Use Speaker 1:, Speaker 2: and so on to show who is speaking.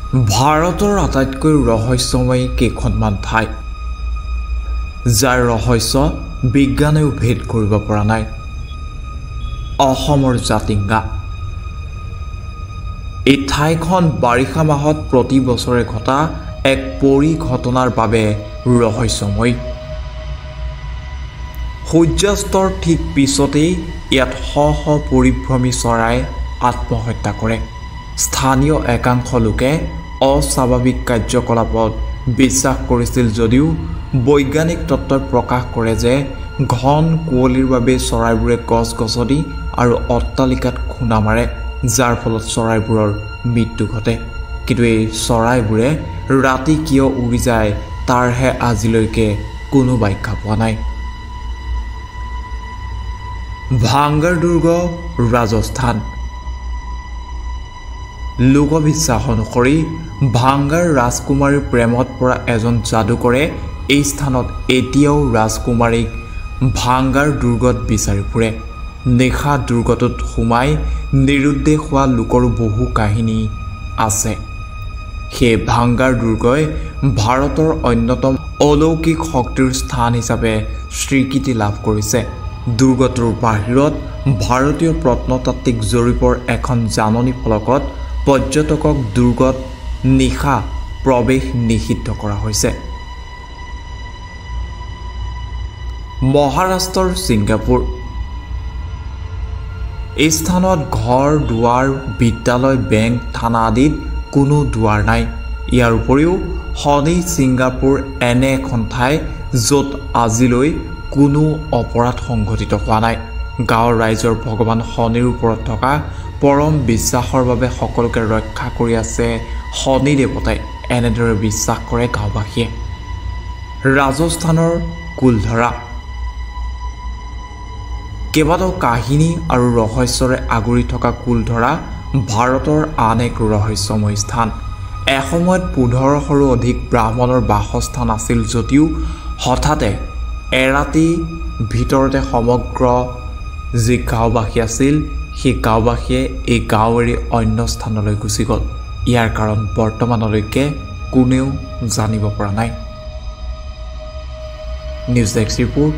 Speaker 1: ভাৰতৰ আটাইতকৈ ৰহস্যময়ী কেইখনমান ঠাই যাৰ ৰহস্য বিজ্ঞানেও ভেদ কৰিব পৰা নাই। অসমৰ জাতিংগা। এই ঠাইখন বাৰিষা মাহত প্ৰতি বছৰে ঘটা এক পৰিঘটনাৰ বাবে ৰহস্যময়ী। সূৰ্যাস্তৰ ঠিক পিছতেই ইয়াত শ শ পৰিভ্ৰমী চৰাই আত্মহত্যা কৰে। স্থানীয় একাংশ লোকে অস্বাভাৱিক কাৰ্যকলাপত বিশ্বাস কৰিছিল যদিও বৈজ্ঞানিক তত্ত্বই প্ৰকাশ কৰে যে ঘন কুঁৱলীৰ বাবে চৰাইবোৰে গছ-গছনি আৰু অট্টালিকাত খুন্দা মাৰে, যাৰ ফলত চৰাইবোৰৰ মৃত্যু ঘটে। কিন্তু এই চৰাইবোৰে ৰাতি কিয় উৰি যায় তাৰহে আজিলৈকে কোনো ব্যাখ্যা পোৱা নাই। ভাংগাৰ দুৰ্গ, ৰাজস্থান। লোকবিশ্বাস অনুসৰি ভাংগাৰ ৰাজকুমাৰীৰ প্ৰেমত পৰা এজন যাদুকৰে এই স্থানত এতিয়াও ৰাজকুমাৰীক ভাংগাৰ দুৰ্গত বিচাৰি ফুৰে। নিশা দুৰ্গটোত সোমাই নিৰুদ্দেশ হোৱা লোকৰো বহু কাহিনী আছে। সেই ভাংগাৰ দুৰ্গই ভাৰতৰ অন্যতম অলৌকিক শক্তিৰ স্থান হিচাপে স্বীকৃতি লাভ কৰিছে। দুৰ্গটোৰ বাহিৰত ভাৰতীয় প্ৰত্নতাত্ত্বিক জৰীপৰ এখন জাননী ফলকত পৰ্যটকক দুৰ্গত নিশা প্ৰৱেশ নিষিদ্ধ কৰা হৈছে। মহাৰাষ্ট্ৰৰ ছিংগাপুৰ। এই স্থানত ঘৰ দুৱাৰ, বিদ্যালয়, বেংক, থানা আদিত কোনো দুৱাৰ নাই। ইয়াৰ উপৰিও শনি ছিংগাপুৰ এনে এখন ঠাই য'ত আজিলৈ কোনো অপৰাধ সংঘটিত হোৱা নাই। গাঁৱৰ ৰাইজৰ ভগৱান শনিৰ ওপৰত থকা পৰম বিশ্বাসৰ বাবে সকলোকে ৰক্ষা কৰি আছে শনি দেৱতাই, এনেদৰে বিশ্বাস কৰে গাঁওবাসীয়ে। ৰাজস্থানৰ কুলধৰা। কেইবাটাও কাহিনী আৰু ৰহস্যৰে আগুৰি থকা কুলধৰা ভাৰতৰ আন এক ৰহস্যময় স্থান। এসময়ত 1500ৰো অধিক ব্ৰাহ্মণৰ বাসস্থান আছিল যদিও হঠাতে এৰাতি ভিতৰতে সমগ্ৰ যি গাঁওবাসী আছিল সেই গাঁওবাসীয়ে এই গাঁও এৰি অন্য স্থানলৈ গুচি গ'ল। ইয়াৰ কাৰণ বৰ্তমানলৈকে কোনেও জানিব পৰা নাই। News desk report.